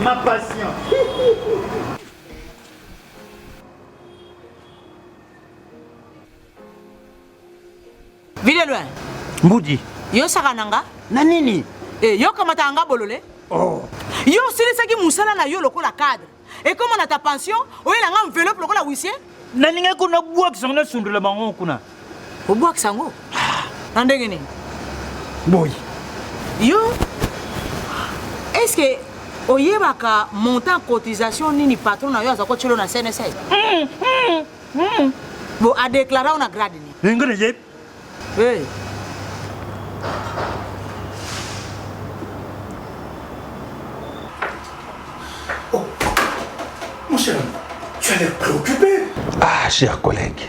Ma passion. Vile loin. Mbudi. Yo sakananga. Na nini? Yo kamata anga bolole. Oh. Yo silisaki musala na yo lokola cadre. Et comme on a ta pension, oye la nga enveloppe lokola huissier. Na ninga kuna bua kisanga sundula bango kuna. Obua kisango. Nandenge ni. Boy. Yo. Est-ce que oyebaka montant cotisation nini patron na yo azako chelo na CNSA? Bon, a déclaré on a grade ni. Ngene yep. Hey. Oh, mon cher ami, tu as l'air préoccupé. Ah, chers collègues,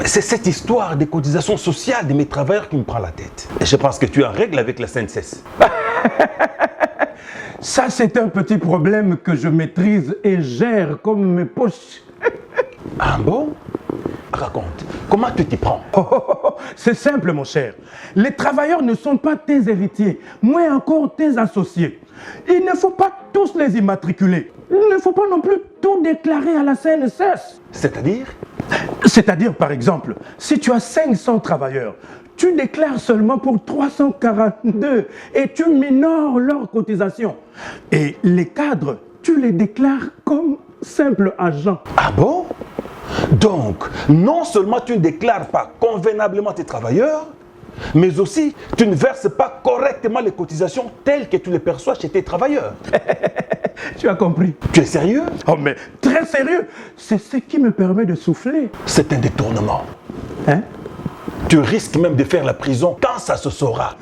c'est cette histoire des cotisations sociales de mes travailleurs qui me prend la tête. Et je pense que tu es en règle avec la CNSS. Ça, c'est un petit problème que je maîtrise et gère comme mes poches. Ah bon? Raconte, comment tu t'y prends? C'est simple, mon cher. Les travailleurs ne sont pas tes héritiers, moins encore tes associés. Il ne faut pas tous les immatriculer. Il ne faut pas non plus tout déclarer à la CNSS. C'est-à-dire? C'est-à-dire, par exemple, si tu as 500 travailleurs, tu déclares seulement pour 342 et tu minores leurs cotisations. Et les cadres, tu les déclares comme simples agents. Ah bon? Donc, non seulement tu ne déclares pas convenablement tes travailleurs, mais aussi tu ne verses pas correctement les cotisations telles que tu les perçois chez tes travailleurs. Tu as compris? Tu es sérieux? Oh mais très sérieux! C'est ce qui me permet de souffler. C'est un détournement. Hein? Tu risques même de faire la prison quand ça se saura.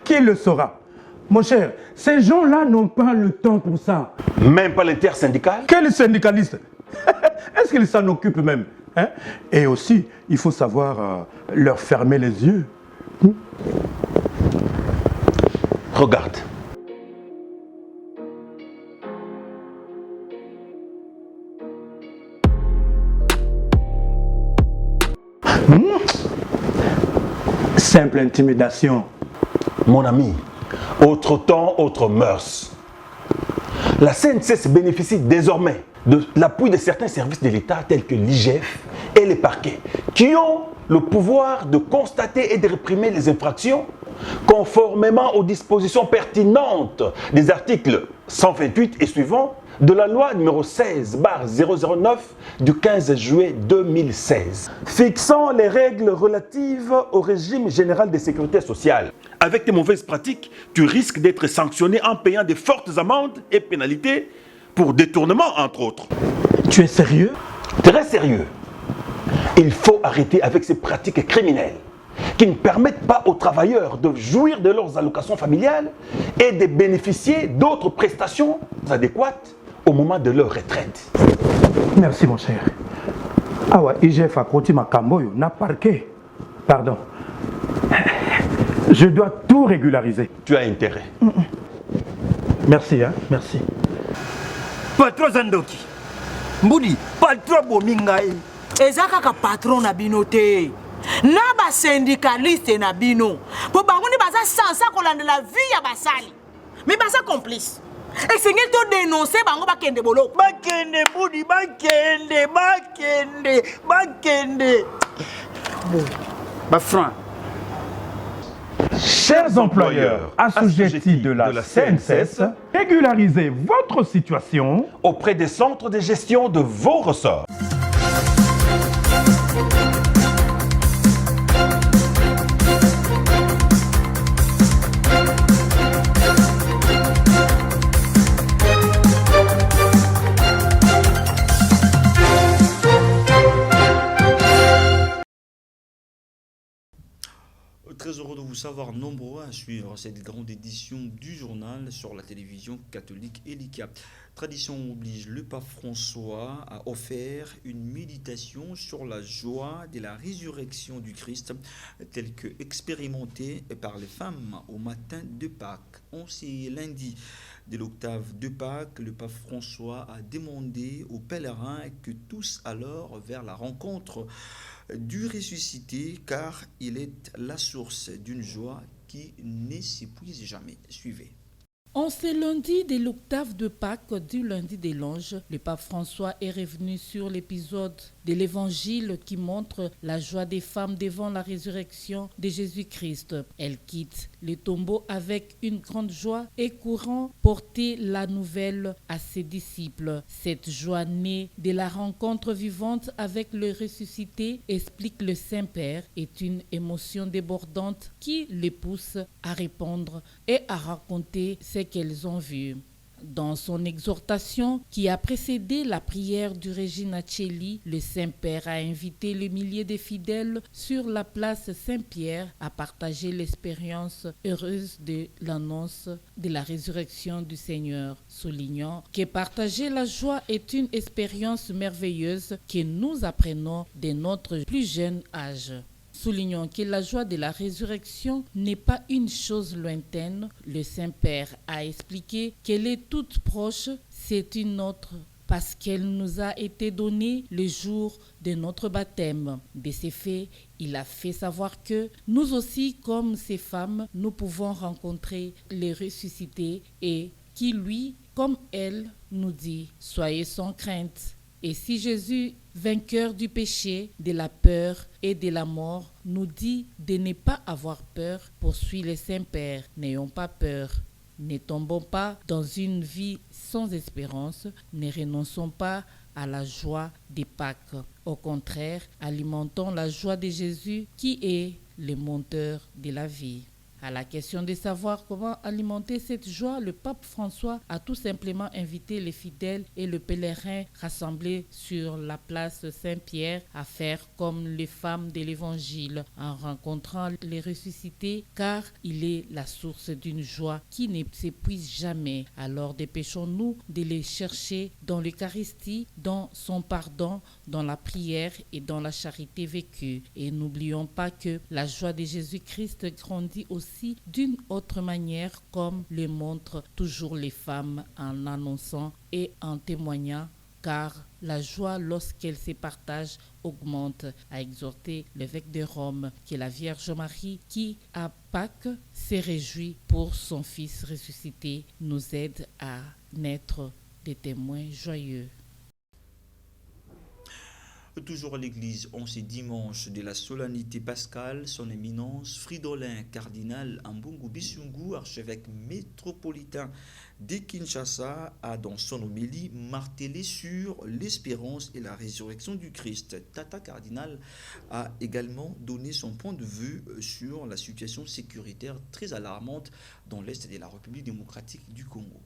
Qui le saura? Mon cher, ces gens-là n'ont pas le temps pour ça. Même pas l'intersyndical? Quel syndicaliste? Est-ce qu'ils s'en occupent même? Hein? Et aussi, il faut savoir leur fermer les yeux. Regarde. Simple intimidation. Mon ami, autre temps, autre mœurs. La CNSS bénéficie désormais de l'appui de certains services de l'État tels que l'IGF et les parquets qui ont le pouvoir de constater et de réprimer les infractions conformément aux dispositions pertinentes des articles 128 et suivants de la loi numéro 16/009 du 15 juillet 2016 fixant les règles relatives au régime général de sécurité sociale. Avec tes mauvaises pratiques, tu risques d'être sanctionné en payant de fortes amendes et pénalités pour détournement, entre autres. Tu es sérieux? Très sérieux. Il faut arrêter avec ces pratiques criminelles qui ne permettent pas aux travailleurs de jouir de leurs allocations familiales et de bénéficier d'autres prestations adéquates au moment de leur retraite. Merci mon cher. Ah ouais, IGF a côté ma camboyo, n'a parqué. Pardon. Je dois tout régulariser. Tu as intérêt. Merci, hein, merci. Patron Zandoki. Mbudi, patron Bomingai. Ezaka ka patron na bino te. Na ba syndicaliste na bino. Po bango ni baza sansa kolanda la vie ya basali. Mais baza complice. Et c'est ngel to dénoncer bango bakende bolo. Bakende Mbudi, bakende. Bon. Bah franc. Chers employeurs assujettis de la CNSS, régularisez votre situation auprès des centres de gestion de vos ressorts. Très heureux de vous savoir nombreux à suivre cette grande édition du journal sur la télévision catholique Elika. Tradition oblige, le pape François a offert une méditation sur la joie de la résurrection du Christ, telle que expérimentée par les femmes au matin de Pâques. On sait lundi de l'octave de Pâques, le pape François a demandé aux pèlerins que tous alors vers la rencontre du ressuscité, car il est la source d'une joie qui ne s'épuise jamais. Suivez. En ce lundi de l'octave de Pâques du lundi des Langes, le pape François est revenu sur l'épisode de l'évangile qui montre la joie des femmes devant la résurrection de Jésus-Christ. Elles quittent le tombeau avec une grande joie et courant porter la nouvelle à ses disciples. Cette joie née de la rencontre vivante avec le ressuscité, explique le Saint-Père, est une émotion débordante qui les pousse à répondre et à raconter ce qu'elles ont vu. Dans son exhortation qui a précédé la prière du Regina Coeli, le Saint-Père a invité les milliers de fidèles sur la place Saint-Pierre à partager l'expérience heureuse de l'annonce de la résurrection du Seigneur, soulignant que partager la joie est une expérience merveilleuse que nous apprenons de notre plus jeune âge. Soulignons que la joie de la résurrection n'est pas une chose lointaine. Le Saint-Père a expliqué qu'elle est toute proche, c'est une autre, parce qu'elle nous a été donnée le jour de notre baptême. De ces faits, il a fait savoir que nous aussi, comme ces femmes, nous pouvons rencontrer les ressuscités et qui, lui, comme elle, nous dit « Soyez sans crainte ». Et si Jésus, vainqueur du péché, de la peur et de la mort, nous dit de ne pas avoir peur, poursuit le Saint-Père, n'ayons pas peur. Ne tombons pas dans une vie sans espérance, ne renonçons pas à la joie des Pâques. Au contraire, alimentons la joie de Jésus qui est le monteur de la vie. À la question de savoir comment alimenter cette joie, le pape François a tout simplement invité les fidèles et les pèlerins rassemblés sur la place Saint-Pierre à faire comme les femmes de l'Évangile en rencontrant les ressuscités, car il est la source d'une joie qui ne s'épuise jamais. Alors dépêchons-nous de les chercher dans l'Eucharistie, dans son pardon, dans la prière et dans la charité vécue. Et n'oublions pas que la joie de Jésus-Christ grandit aussi d'une autre manière, comme le montrent toujours les femmes en annonçant et en témoignant, car la joie lorsqu'elle se partage augmente, a exhorté l'évêque de Rome, que la Vierge Marie qui à Pâques s'est réjouie pour son Fils ressuscité, nous aide à naître des témoins joyeux. Toujours à l'église, en ce dimanche de la solennité pascale, son éminence Fridolin, cardinal Ambungu Bisungu, archevêque métropolitain de Kinshasa, a dans son homélie martelé sur l'espérance et la résurrection du Christ. Tata cardinal a également donné son point de vue sur la situation sécuritaire très alarmante dans l'est de la République démocratique du Congo.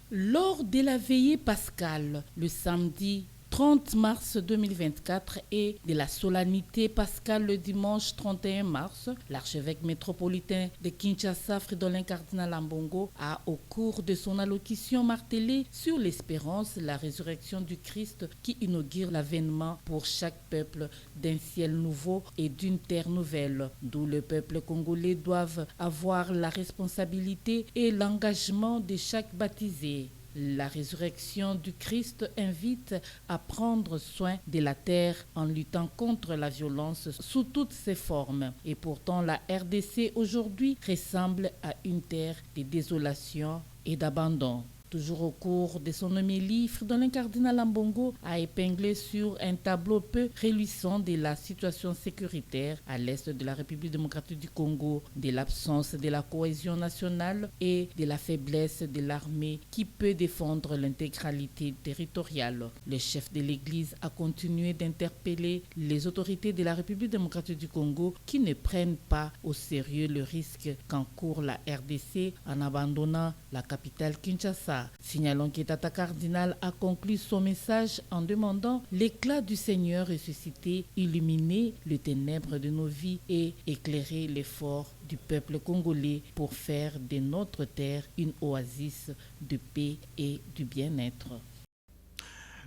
Lors de la veillée pascale, le samedi 30 mars 2024 et de la solennité pascale le dimanche 31 mars, l'archevêque métropolitain de Kinshasa, Fridolin cardinal Ambongo, a au cours de son allocution martelé sur l'espérance, la résurrection du Christ qui inaugure l'avènement pour chaque peuple d'un ciel nouveau et d'une terre nouvelle, d'où le peuple congolais doit avoir la responsabilité et l'engagement de chaque baptisé. La résurrection du Christ invite à prendre soin de la terre en luttant contre la violence sous toutes ses formes. Et pourtant, la RDC aujourd'hui ressemble à une terre de désolation et d'abandon. Toujours au cours de son homélie, Fridolin cardinal Ambongo a épinglé sur un tableau peu réjouissant de la situation sécuritaire à l'est de la République démocratique du Congo, de l'absence de la cohésion nationale et de la faiblesse de l'armée qui peut défendre l'intégralité territoriale. Le chef de l'Église a continué d'interpeller les autorités de la République démocratique du Congo qui ne prennent pas au sérieux le risque qu'encourt la RDC en abandonnant la capitale Kinshasa. Signalons que Tata Cardinal a conclu son message en demandant l'éclat du Seigneur ressuscité, illuminer les ténèbres de nos vies et éclairer l'effort du peuple congolais pour faire de notre terre une oasis de paix et du bien-être.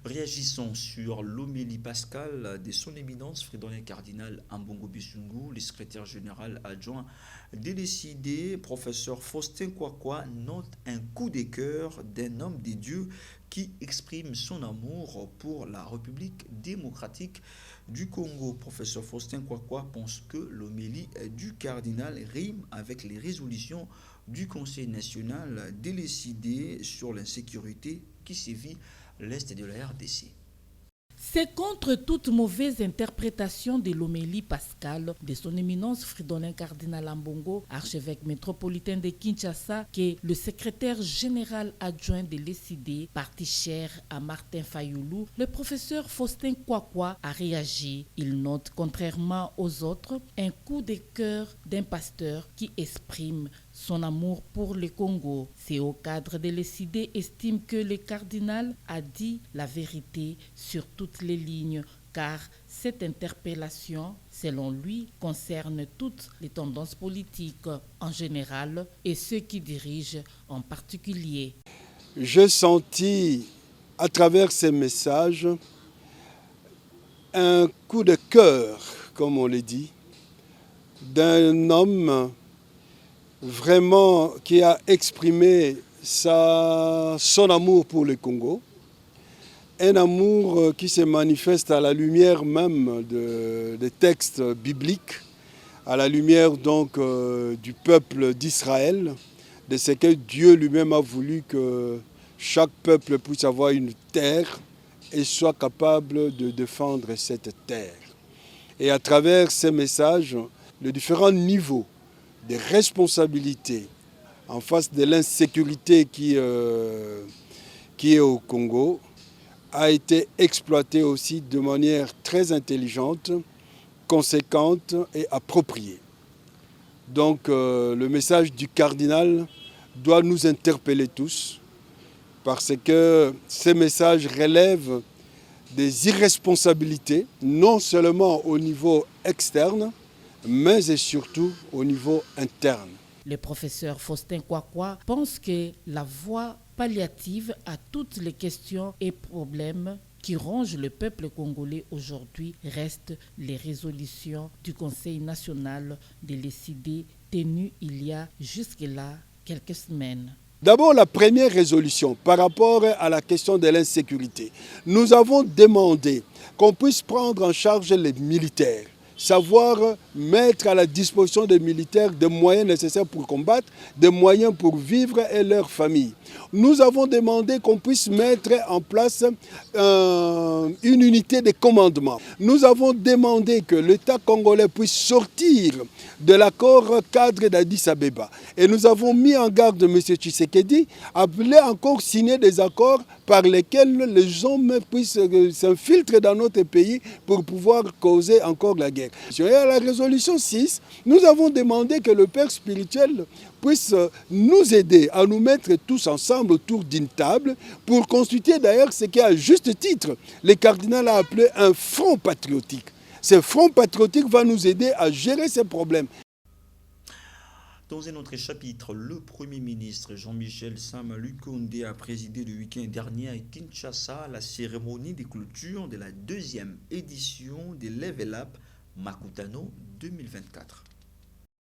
Réagissons sur l'homélie pascale de son éminence Fridolin cardinal Ambongo Bisungu, le secrétaire général adjoint de l'ECD, professeur Faustin Kwakwa, note un coup de cœur d'un homme de Dieu qui exprime son amour pour la République démocratique du Congo. Professeur Faustin Kwakwa pense que l'homélie du cardinal rime avec les résolutions du Conseil national décidé sur l'insécurité qui sévit l'Est de la RDC. C'est contre toute mauvaise interprétation de l'homélie pascale de son éminence Fridolin Cardinal Ambongo, archevêque métropolitain de Kinshasa, que le secrétaire général adjoint de l'ECD, parti cher à Martin Fayoulou, le professeur Faustin Kwakwa, a réagi. Il note, contrairement aux autres, un coup de cœur d'un pasteur qui exprime son amour pour le Congo. C'est au cadre de l'ECD estime que le cardinal a dit la vérité sur toutes les lignes, car cette interpellation, selon lui, concerne toutes les tendances politiques en général et ceux qui dirigent en particulier. J'ai senti à travers ces messages un coup de cœur, comme on le dit, d'un homme vraiment qui a exprimé son amour pour le Congo, un amour qui se manifeste à la lumière même des textes bibliques, à la lumière donc du peuple d'Israël, de ce que Dieu lui-même a voulu que chaque peuple puisse avoir une terre et soit capable de défendre cette terre. Et à travers ces messages, de différents niveaux de responsabilités en face de l'insécurité qui est au Congo a été exploité aussi de manière très intelligente, conséquente et appropriée. Donc le message du cardinal doit nous interpeller tous parce que ces messages relèvent des irresponsabilités, non seulement au niveau externe, mais et surtout au niveau interne. Le professeur Faustin Kwakwa pense que la voie palliative à toutes les questions et problèmes qui rongent le peuple congolais aujourd'hui reste les résolutions du Conseil national de l'ECD tenues il y a jusque-là quelques semaines. D'abord, la première résolution par rapport à la question de l'insécurité. Nous avons demandé qu'on puisse prendre en charge les militaires, savoir mettre à la disposition des militaires des moyens nécessaires pour combattre, des moyens pour vivre et leurs familles. Nous avons demandé qu'on puisse mettre en place une unité de commandement. Nous avons demandé que l'État congolais puisse sortir de l'accord cadre d'Addis Abeba. Et nous avons mis en garde M. Tshisekedi, appelé encore signer des accords par lesquels les hommes puissent s'infiltrer dans notre pays pour pouvoir causer encore la guerre. Et à la résolution 6, nous avons demandé que le Père spirituel puisse nous aider à nous mettre tous ensemble autour d'une table pour constituer d'ailleurs ce qui, à juste titre, le cardinal a appelé un front patriotique. Ce front patriotique va nous aider à gérer ces problèmes. Dans un autre chapitre, le Premier ministre Jean-Michel Sama Lukonde a présidé le week-end dernier à Kinshasa la cérémonie de clôture de la deuxième édition de Level Up Makutano 2024.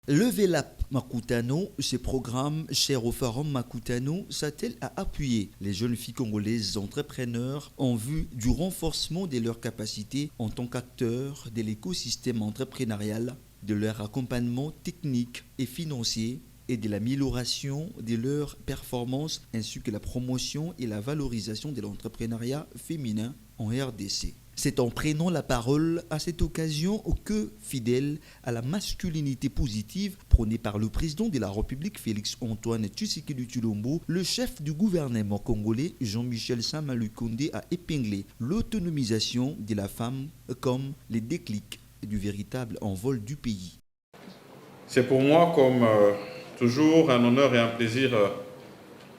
Level Up Makutano, ce programme cher au Forum Makutano, s'attelle à appuyer les jeunes filles congolaises entrepreneurs en vue du renforcement de leurs capacités en tant qu'acteurs de l'écosystème entrepreneurial, de leur accompagnement technique et financier et de l'amélioration de leurs performances ainsi que la promotion et la valorisation de l'entrepreneuriat féminin en RDC. C'est en prenant la parole à cette occasion que, fidèle à la masculinité positive prônée par le président de la République Félix-Antoine Tshisekedi Tshilombo, le chef du gouvernement congolais Jean-Michel Sama Lukonde a épinglé l'autonomisation de la femme comme le déclic du véritable envol du pays. C'est pour moi, comme toujours, un honneur et un plaisir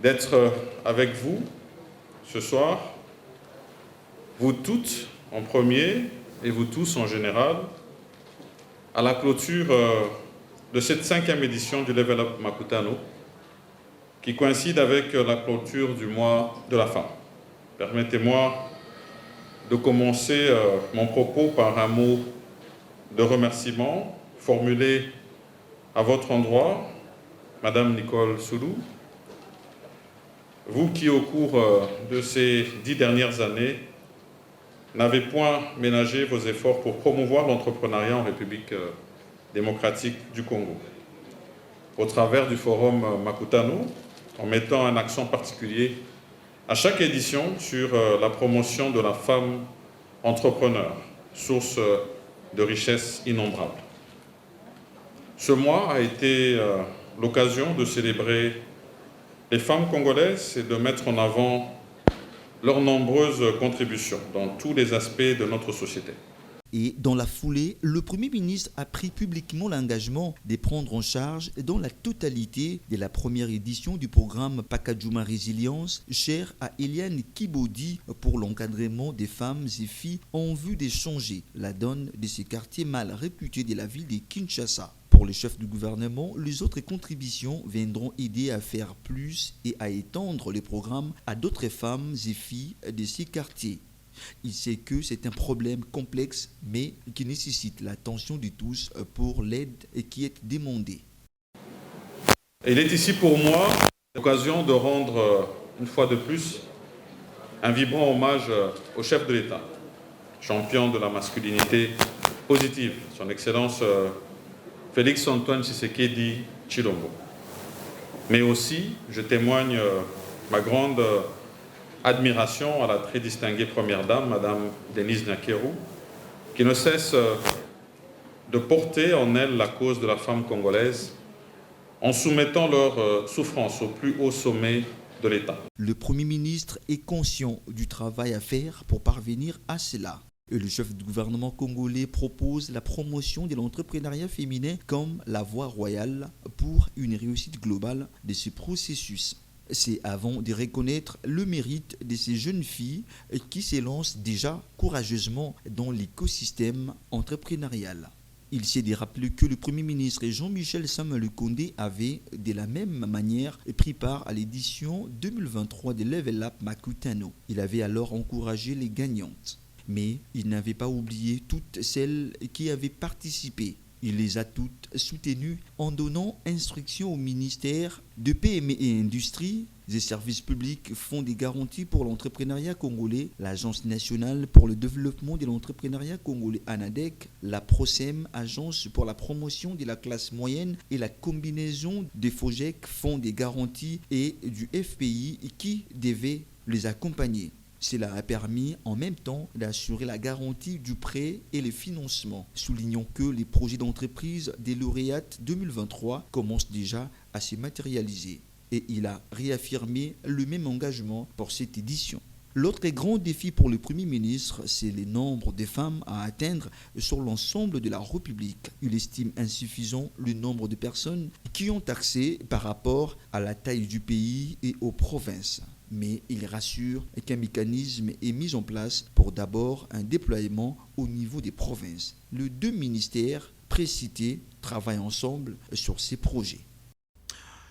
d'être avec vous ce soir, vous toutes en premier et vous tous en général, à la clôture de cette 5e édition du Level Up Makutano, qui coïncide avec la clôture du mois de la femme. Permettez-moi de commencer mon propos par un mot de remerciement formulé à votre endroit, Madame Nicole Soulou, vous qui, au cours de ces 10 dernières années, n'avez point ménagé vos efforts pour promouvoir l'entrepreneuriat en République démocratique du Congo. Au travers du forum Makutano, en mettant un accent particulier à chaque édition sur la promotion de la femme entrepreneur, source de richesses innombrables. Ce mois a été l'occasion de célébrer les femmes congolaises et de mettre en avant leurs nombreuses contributions dans tous les aspects de notre société. Et dans la foulée, le Premier ministre a pris publiquement l'engagement de prendre en charge dans la totalité de la première édition du programme Pakadjouma Résilience, cher à Eliane Kibodi, pour l'encadrement des femmes et filles en vue de changer la donne de ces quartiers mal réputés de la ville de Kinshasa. Pour le chef du gouvernement, les autres contributions viendront aider à faire plus et à étendre le programme à d'autres femmes et filles de ces quartiers. Il sait que c'est un problème complexe, mais qui nécessite l'attention de tous pour l'aide qui est demandée. Il est ici pour moi l'occasion de rendre, une fois de plus, un vibrant hommage au chef de l'État, champion de la masculinité positive, son Excellence Félix-Antoine Tshisekedi Tshilombo. Mais aussi, je témoigne ma grande admiration à la très distinguée première dame, Madame Denise Nyakeru, qui ne cesse de porter en elle la cause de la femme congolaise en soumettant leurs souffrances au plus haut sommet de l'État. Le Premier ministre est conscient du travail à faire pour parvenir à cela. Et le chef du gouvernement congolais propose la promotion de l'entrepreneuriat féminin comme la voie royale pour une réussite globale de ce processus. C'est avant de reconnaître le mérite de ces jeunes filles qui s'élancent déjà courageusement dans l'écosystème entrepreneurial. Il s'est de rappeler que le Premier ministre Jean-Michel Sama-Lukonde avait de la même manière pris part à l'édition 2023 de Level Up Makutano. Il avait alors encouragé les gagnantes. Mais il n'avait pas oublié toutes celles qui avaient participé. Il les a toutes soutenues en donnant instruction au ministère de PME et Industrie, des services publics, Fonds des garanties pour l'entrepreneuriat congolais, l'Agence nationale pour le développement de l'entrepreneuriat congolais ANADEC, la PROCEM, Agence pour la promotion de la classe moyenne, et la combinaison des FOGEC, Fonds des garanties, et du FPI qui devaient les accompagner. Cela a permis en même temps d'assurer la garantie du prêt et le financement. Soulignons que les projets d'entreprise des lauréates 2023 commencent déjà à se matérialiser. Et il a réaffirmé le même engagement pour cette édition. L'autre grand défi pour le Premier ministre, c'est le nombre de femmes à atteindre sur l'ensemble de la République. Il estime insuffisant le nombre de personnes qui ont accès par rapport à la taille du pays et aux provinces. Mais il rassure qu'un mécanisme est mis en place pour d'abord un déploiement au niveau des provinces. Les deux ministères précités travaillent ensemble sur ces projets.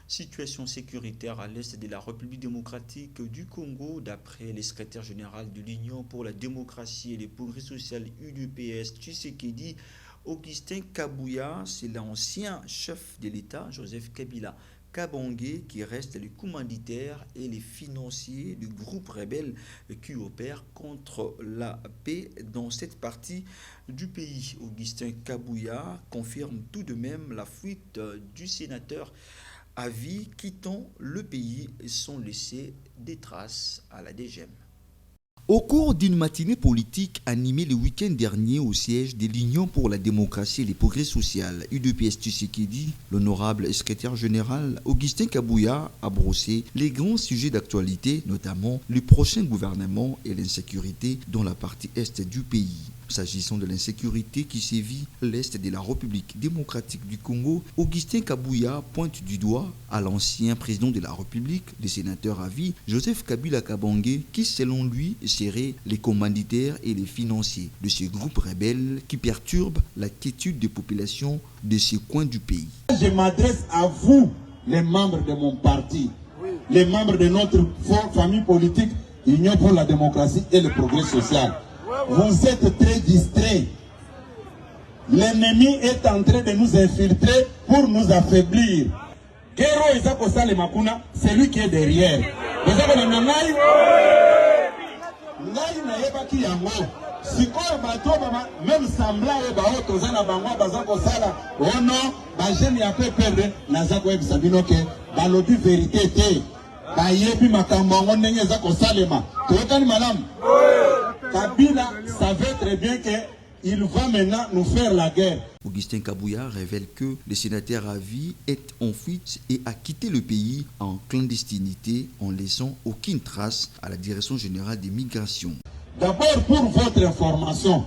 Situation sécuritaire à l'est de la République démocratique du Congo, d'après le secrétaire général de l'Union pour la démocratie et le progrès social UDPS Tshisekedi, Augustin Kabouya, c'est l'ancien chef de l'État, Joseph Kabila Kabange, qui reste le commanditaire et les financiers du groupe rebelle qui opère contre la paix dans cette partie du pays. Augustin Kabouya confirme tout de même la fuite du sénateur à vie quittant le pays sans laisser des traces à la DGM. Au cours d'une matinée politique animée le week-end dernier au siège de l'Union pour la démocratie et le progrès social, UDPS Tshisekedi, l'honorable secrétaire général Augustin Kabouya a brossé les grands sujets d'actualité, notamment le prochain gouvernement et l'insécurité dans la partie est du pays. S'agissant de l'insécurité qui sévit l'est de la République démocratique du Congo, Augustin Kabouya pointe du doigt à l'ancien président de la République, le sénateur à vie, Joseph Kabila Kabange, qui selon lui serait les commanditaires et les financiers de ce groupe rebelle qui perturbe la quiétude des populations de ces coins du pays. Je m'adresse à vous, les membres de mon parti, les membres de notre famille politique, Union pour la démocratie et le progrès social. Vous êtes très distraits. L'ennemi est en train de nous infiltrer pour nous affaiblir. C'est lui qui est derrière. Eza kolanda ngai? Ngai nayebaki yango. Sikoyo bato même semblant oyo bao toza na bango baza kosala ono bajene ya pe perdre naza koyebisa bino ke balobi vérité te bayebi makambo yango ndenge eza kosalema toyokani malamu. Kabila savait très bien que il va maintenant nous faire la guerre. Augustin Kabouya révèle que le sénateur à vie est en fuite et a quitté le pays en clandestinité en laissant aucune trace à la Direction générale des migrations. D'abord, pour votre information,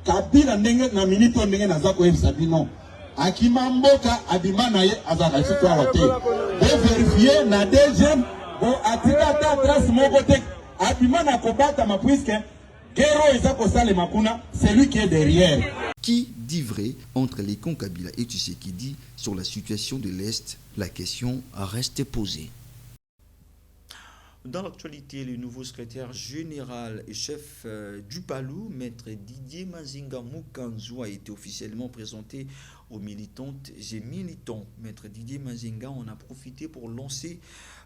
Kabila ndenge na minute ndenge naza koyebisa bino akima mboka abima na ye azaka sitwa wote bo vérifier na deuxième bo atika ta trace moko te abima na kobata ma puisque Kero eza kosale makuna c'est lui qui est derrière. Qui dit vrai entre les camps Kabila et Tshisekedi sur la situation de l'Est? La question reste posée. Dans l'actualité, le nouveau secrétaire général et chef du PALU, maître Didier Mazinga Mukanzu, a été officiellement présenté aux militantes et militants. Maître Didier Mazinga en a profité pour lancer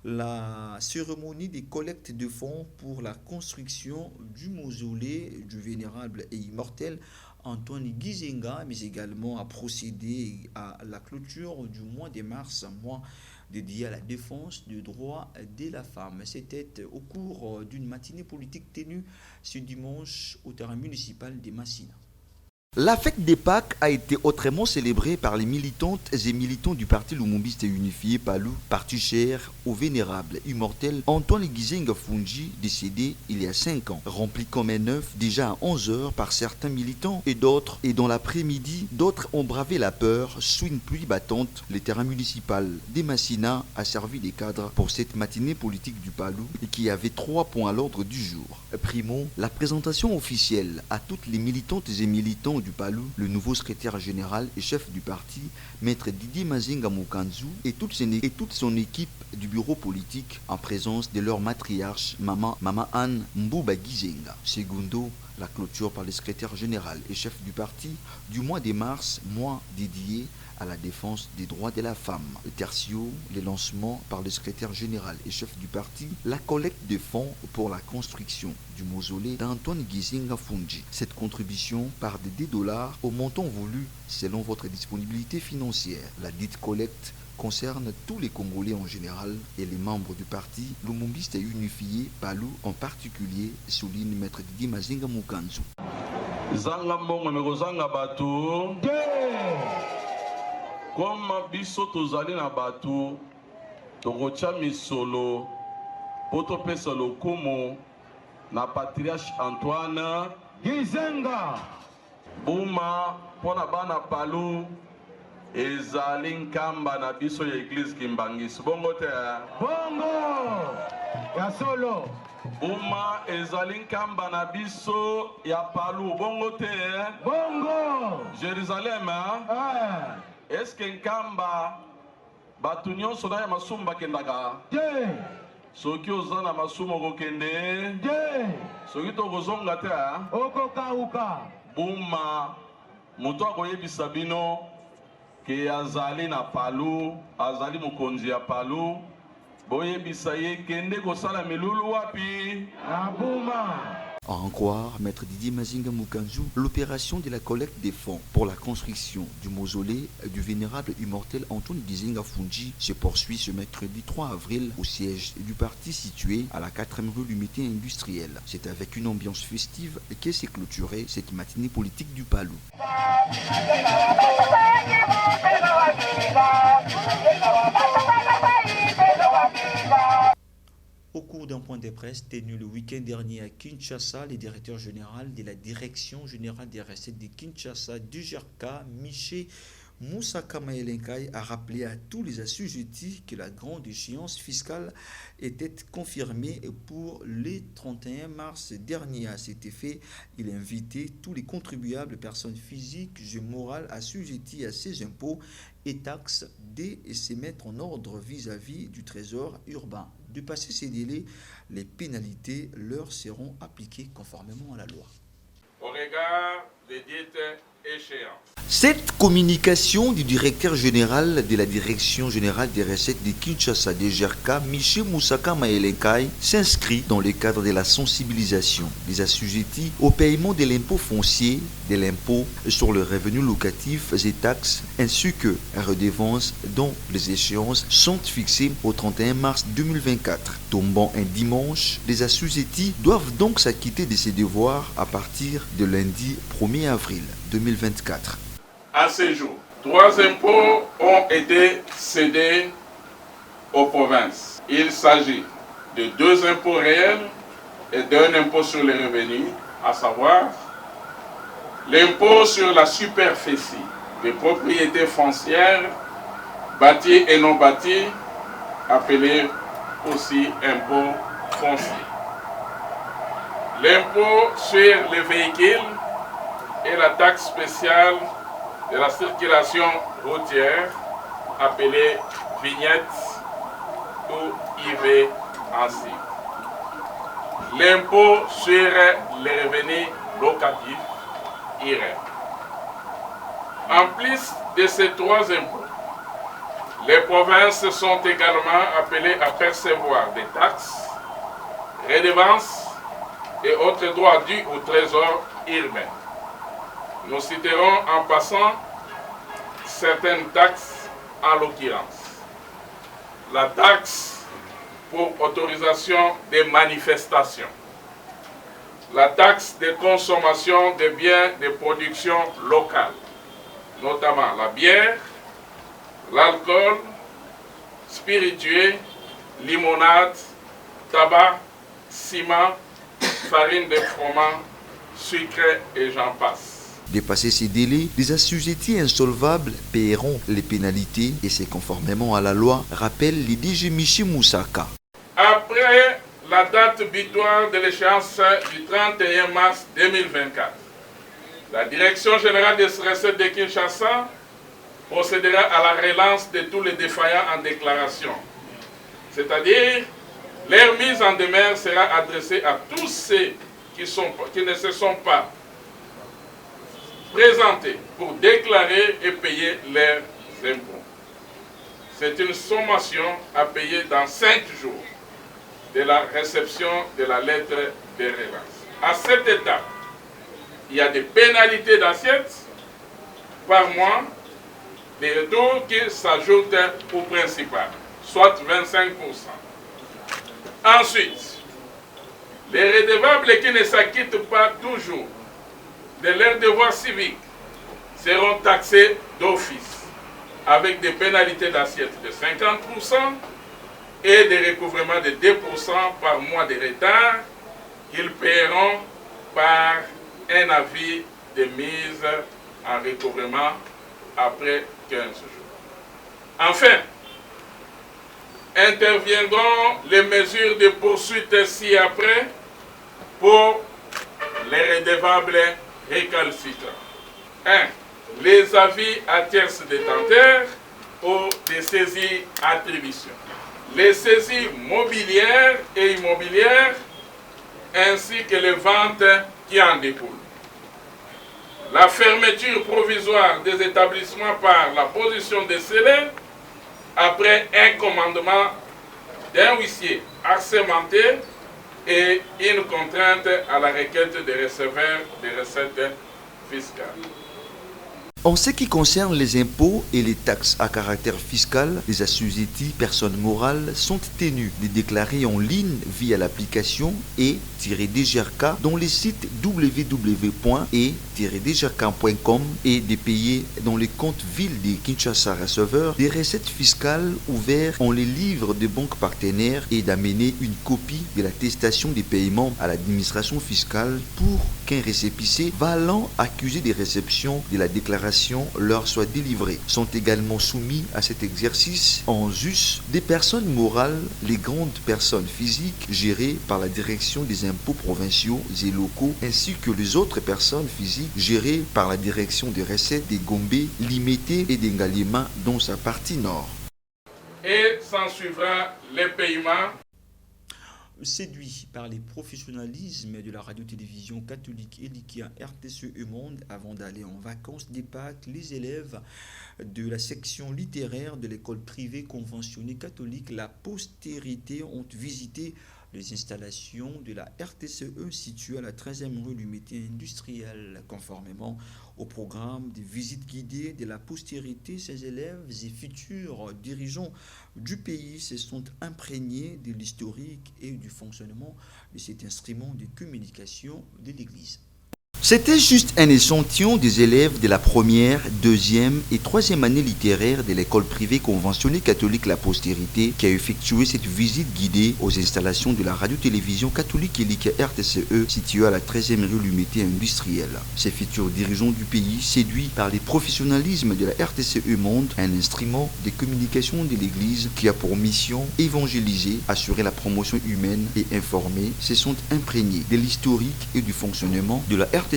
la cérémonie des collectes de fonds pour la construction du mausolée du vénérable et immortel Antoine Gizenga, mais également a procédé à la clôture du mois de mars, mois dédié à la défense des droits de la femme. C'était au cours d'une matinée politique tenue ce dimanche au terrain municipal de Massina. La fête des Pâques a été autrement célébrée par les militantes et militants du parti Lumumbiste unifié PALU, parti cher au vénérable immortel Antoine Gizenga Fungi, décédé il y a 5 ans. Rempli comme un œuf déjà à 11h par certains militants et d'autres, et dans l'après-midi, d'autres ont bravé la peur sous une pluie battante. Le terrain municipal des Massina a servi des cadres pour cette matinée politique du PALU et qui avait 3 points à l'ordre du jour. Primo, la présentation officielle à toutes les militantes et militants du PALU, le nouveau secrétaire général et chef du parti, maître Didier Mazinga Mukanzu et toute son équipe du bureau politique en présence de leur matriarche, Maman Anne Mbouba Gizenga. Segundo, la clôture par le secrétaire général et chef du parti du mois de mars, mois dédié à la défense des droits de la femme. Tertio, le lancement par le secrétaire général et chef du parti, la collecte de fonds pour la construction du mausolée d'Antoine Gizenga Fungi. Cette contribution part de $10 au montant voulu selon votre disponibilité financière. La dite collecte concerne tous les Congolais en général et les membres du parti Lumumbiste unifié PALU en particulier, souligne maître Didier Mazinga Mukanzu. Zanga mbongo mekozanga bato comme biso tozali na bato tokotia misolo po topesa lokumu na patriarche Antoine Gizenga buma mpona bana PALU ezali nkamba na biso ya église Kimbangisi bongo te bongo ya solo buma ezali nkamba na biso ya PALU bongo te bongo Jérusalem est-ce que nkamba bato nyonso na ya masumu bakendaka te soki oza na masumu okokende te soki tokozonga te okokauka buma moto akoyebisa bino ke azali na PALU azali mokonzi ya PALU boyebisa ye kende kosala milulu wapi na buma. À en croire, maître Didier Mazinga Mukanzu, l'opération de la collecte des fonds pour la construction du mausolée du vénérable immortel Antoine Gizenga Fungi se poursuit ce mercredi 3 avril au siège du parti situé à la 4e rue du Métier industriel. C'est avec une ambiance festive qu'est s'est clôturée cette matinée politique du PALU. Au cours d'un point de presse tenu le week-end dernier à Kinshasa, le directeur général de la Direction générale des recettes de Kinshasa, DGRK, Miché Moussaka Maëlenkai, a rappelé à tous les assujettis que la grande échéance fiscale était confirmée pour le 31 mars dernier. À cet effet, il a invité tous les contribuables, personnes physiques et morales assujettis à ces impôts et taxes de se mettre en ordre vis-à-vis du trésor urbain. De passer ces délais, les pénalités leur seront appliquées conformément à la loi. Au regard de dites échéances. Cette communication du directeur général de la Direction générale des recettes de Kinshasa, DGRK, Michel Moussaka Maëlenkai, s'inscrit dans le cadre de la sensibilisation des assujettis au paiement de l'impôt foncier, de l'impôt sur le revenu locatif et taxes, ainsi que la redevance dont les échéances sont fixées au 31 mars 2024. Tombant un dimanche, les assujettis doivent donc s'acquitter de ces devoirs à partir de lundi 1er avril 2024. À ce jour, 3 impôts ont été cédés aux provinces. Il s'agit de 2 impôts réels et d'un impôt sur les revenus, à savoir l'impôt sur la superficie des propriétés foncières bâties et non bâties, appelé aussi impôt foncier. L'impôt sur les véhicules et la taxe spéciale de la circulation routière, appelée vignette ou IV ainsi. L'impôt sur les revenus locatifs, IRE. En plus de ces 3 impôts, les provinces sont également appelées à percevoir des taxes, redevances et autres droits dus au trésor urbain. Nous citerons en passant certaines taxes en l'occurrence. La taxe pour autorisation des manifestations. La taxe de consommation des biens de production locale, notamment la bière, l'alcool, spiritueux, limonade, tabac, ciment, farine de froment, sucre et j'en passe. Dépassé ces délais, les assujettis insolvables paieront les pénalités et c'est conformément à la loi, rappelle le DG Michel Moussaka. Après la date butoir de l'échéance du 31 mars 2024, la Direction générale des recettes de Kinshasa procédera à la relance de tous les défaillants en déclaration. C'est-à-dire, leur mise en demeure sera adressée à tous ceux qui ne se sont pas présentés pour déclarer et payer leurs impôts. C'est une sommation à payer dans 5 jours de la réception de la lettre de relance. À cette étape, il y a des pénalités d'assiette par mois, des retours qui s'ajoutent au principal, soit 25%. Ensuite, les redevables qui ne s'acquittent pas toujours de leurs devoirs civiques seront taxés d'office avec des pénalités d'assiette de 50% et des recouvrements de 2% par mois de retard qu'ils paieront par un avis de mise en recouvrement après 15 jours. Enfin, interviendront les mesures de poursuite ci-après pour les redevables récalcitrants. 1. Les avis à tierces détenteurs ou des saisies attributions. Les saisies mobilières et immobilières ainsi que les ventes qui en découlent. La fermeture provisoire des établissements par la position des scellés après un commandement d'un huissier assermenté et une contrainte à la requête des receveurs des recettes fiscales. En ce qui concerne les impôts et les taxes à caractère fiscal, les assujettis personnes morales sont tenus de déclarer en ligne via l'application e-dgrk dans les sites www.e-dgrk.com et de payer dans les comptes villes des Kinshasa receveurs des recettes fiscales ouverts en les livres de banques partenaires et d'amener une copie de l'attestation des paiements à l'administration fiscale pour qu'un récépissé valant accusé des réceptions de la déclaration leur soit délivrée. Sont également soumis à cet exercice en sus des personnes morales, les grandes personnes physiques gérées par la direction des impôts provinciaux et locaux, ainsi que les autres personnes physiques gérées par la direction des recettes des Gombe, Limité et d'Engalima dans sa partie nord. Et s'en suivra les paiements. séduit par les professionnalismes de la radio-télévision catholique Elikia RTCE Monde avant d'aller en vacances des Pâques, les élèves de la section littéraire de l'école privée conventionnée catholique La Postérité ont visité les installations de la RTCE situées à la 13e rue du métier industriel. Conformément au programme de visite guidée de la postérité, ces élèves et futurs dirigeants du pays se sont imprégnés de l'historique et du fonctionnement de cet instrument de communication de l'Église. C'était juste un échantillon des élèves de la première, deuxième et troisième année littéraire de l'école privée conventionnée catholique La Postérité qui a effectué cette visite guidée aux installations de la radio-télévision catholique Elikia RTCE située à la 13e rue du métier industriel. Ces futurs dirigeants du pays, séduits par les professionnalismes de la RTCE Monde, un instrument de communication de l'Église qui a pour mission évangéliser, assurer la promotion humaine et informer, se sont imprégnés de l'historique et du fonctionnement de la RTCE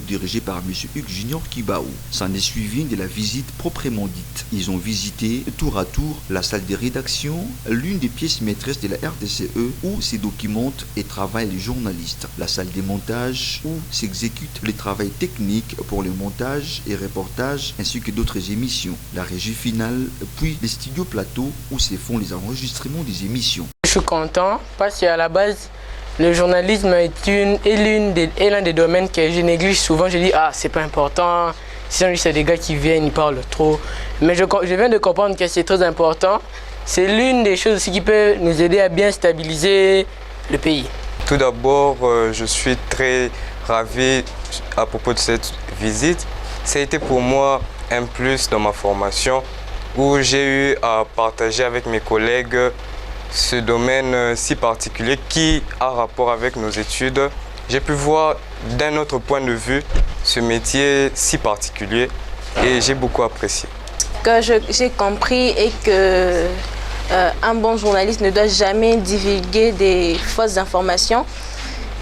dirigé par M. Hugues Junior Kibaou. S'en est suivi de la visite proprement dite. Ils ont visité tour à tour la salle de rédaction, l'une des pièces maîtresses de la RTCE où se documentent et travaillent les journalistes, la salle des montages où s'exécute le travail technique pour le montage et reportage ainsi que d'autres émissions, la régie finale, puis les studios plateaux où se font les enregistrements des émissions. Je suis content parce qu'à la base, le journalisme est l'un des domaines que je néglige souvent. Je dis, c'est pas important. Sinon, c'est des gars qui viennent, ils parlent trop. Mais je viens de comprendre que c'est très important. C'est l'une des choses aussi qui peut nous aider à bien stabiliser le pays. Tout d'abord, je suis très ravi à propos de cette visite. Ça a été pour moi un plus dans ma formation où j'ai eu à partager avec mes collègues ce domaine si particulier qui a rapport avec nos études. J'ai pu voir d'un autre point de vue ce métier si particulier et j'ai beaucoup apprécié. Que j'ai compris et que un bon journaliste ne doit jamais divulguer des fausses informations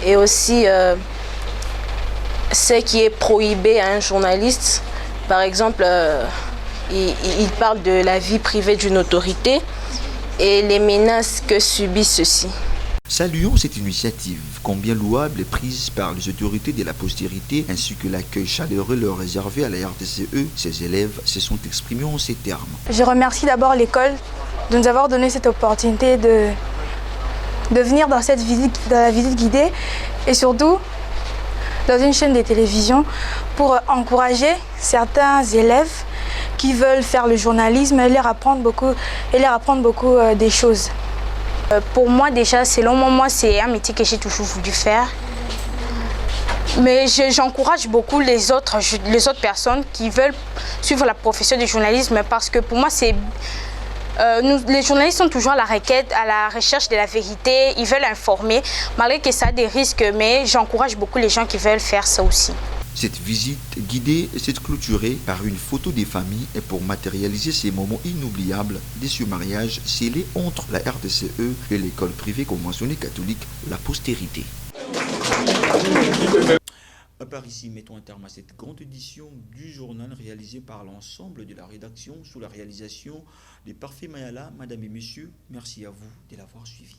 et aussi ce qui est prohibé à un journaliste. Par exemple, il parle de la vie privée d'une autorité et les menaces que subissent ceux-ci. Saluons cette initiative, combien louable, prise par les autorités de la postérité, ainsi que l'accueil chaleureux leur réservé à la RTCE. Ces élèves se sont exprimés en ces termes. Je remercie d'abord l'école de nous avoir donné cette opportunité de venir dans la visite guidée et surtout dans une chaîne de télévision pour encourager certains élèves qui veulent faire le journalisme et leur apprendre beaucoup des choses. Pour moi déjà, selon moi, c'est un métier que j'ai toujours voulu faire. Mais j'encourage beaucoup les autres personnes qui veulent suivre la profession du journalisme parce que pour moi, les journalistes sont toujours à la recherche de la vérité, ils veulent informer, malgré que ça a des risques, mais j'encourage beaucoup les gens qui veulent faire ça aussi. Cette visite guidée s'est clôturée par une photo des familles et pour matérialiser ces moments inoubliables de ce mariage scellé entre la RTCE et l'école privée conventionnée catholique La Postérité. Par ici, mettons un terme à cette grande édition du journal réalisée par l'ensemble de la rédaction sous la réalisation des Parfaits Mayala. Madame et messieurs, merci à vous de l'avoir suivi.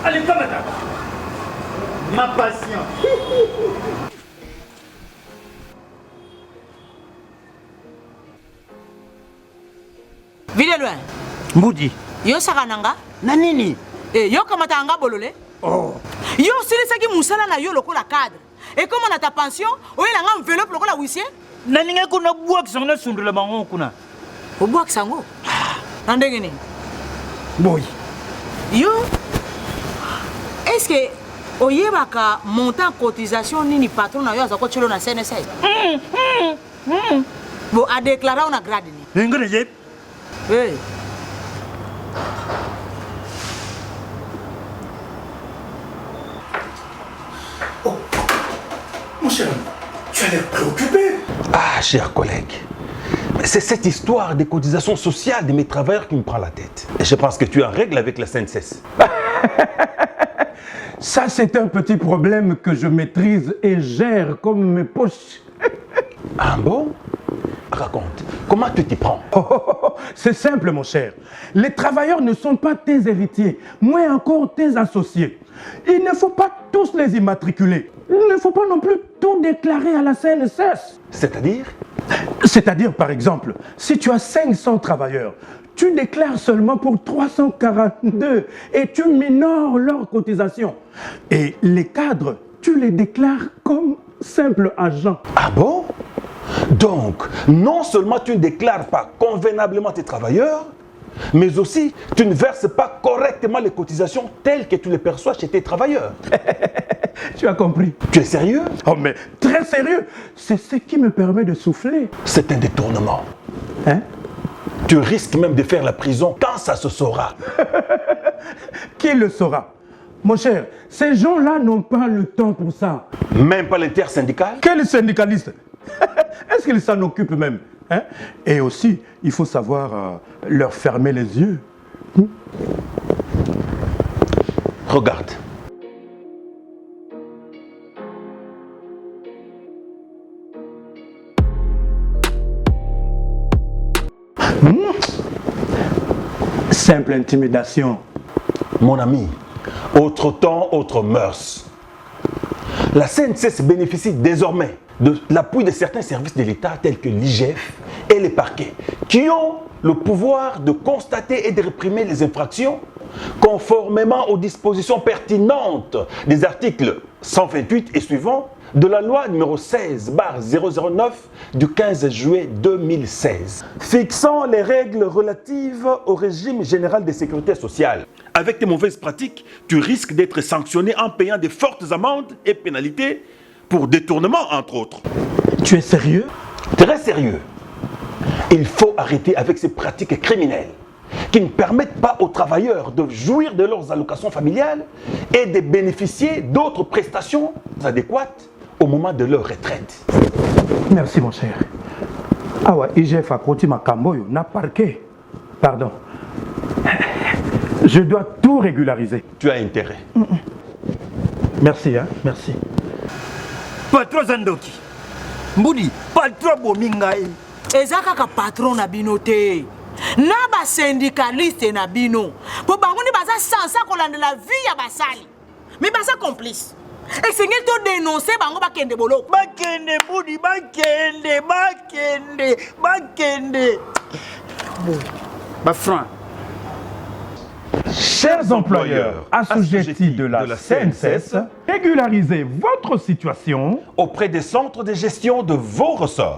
Allez, pas madame. Ma passion. Vile loin. Mbudi. Yo sakananga. Na nini? Yo kamata anga bolole. Oh. Yo silisaki musala na yo lokola cadre. Et comme on a ta pension, oyo langa enveloppe lokola huissier. Na ninga kuna buak sangna sundula bango kuna. O buak sango. Na ndenge nini? Boy. Yo est-ce que oyebaka montant cotisation nini patron na yo azako chelo na CNSA? Bon a déclarer on a grade ni. Ngene yep. Hey. Mon cher ami, tu as l'air préoccupé. Ah, cher collègue, c'est cette histoire des cotisations sociales de mes travailleurs qui me prend la tête. Et je pense que tu es en règle avec la CNSS. Ça, c'est un petit problème que je maîtrise et gère comme mes poches. Ah bon? Raconte, comment tu t'y prends? C'est simple, mon cher. Les travailleurs ne sont pas tes héritiers, moins encore tes associés. Il ne faut pas tous les immatriculer. Il ne faut pas non plus tout déclarer à la CNSS. C'est-à-dire? C'est-à-dire, par exemple, si tu as 500 travailleurs, tu déclares seulement pour 342 et tu minores leurs cotisations. Et les cadres, tu les déclares comme simples agents. Ah bon? Donc, non seulement tu ne déclares pas convenablement tes travailleurs, mais aussi tu ne verses pas correctement les cotisations telles que tu les perçois chez tes travailleurs. Tu as compris? Tu es sérieux? Oh mais très sérieux. C'est ce qui me permet de souffler. C'est un détournement. Hein? Tu risques même de faire la prison quand ça se saura. Qui le saura? Mon cher, ces gens-là n'ont pas le temps pour ça. Même pas l'intersyndical? Quel syndicaliste? Est-ce qu'ils s'en occupent même? Hein? Et aussi, il faut savoir leur fermer les yeux. Regarde. Simple intimidation. Mon ami, autre temps, autre mœurs. La CNSS bénéficie désormais de l'appui de certains services de l'État tels que l'IGF et les parquets, qui ont le pouvoir de constater et de réprimer les infractions conformément aux dispositions pertinentes des articles 128 et suivants de la loi numéro 16/009 du 15 juillet 2016, fixant les règles relatives au régime général de sécurité sociale. Avec tes mauvaises pratiques, tu risques d'être sanctionné en payant de fortes amendes et pénalités pour détournement, entre autres. Tu es sérieux? Très sérieux. Il faut arrêter avec ces pratiques criminelles qui ne permettent pas aux travailleurs de jouir de leurs allocations familiales et de bénéficier d'autres prestations adéquates au moment de leur retraite. Merci, mon cher. Ah ouais, IGF a côté ma camboyo, n'a parqué. Pardon. Je dois tout régulariser. Tu as intérêt. Merci, hein, merci. Patron Zandoki. Mbudi, patron Bomingai. eza kaka patron na bino te na basyndicaliste na bino po bango nde baza sansa kolandela vie ya basali me baza complice esengeli to dénoncer bango bakende boloko Bakende Mbudi, bakende. Bon, franc. Chers employeurs assujettis de la CNSS, régularisez votre situation auprès des centres de gestion de vos ressorts.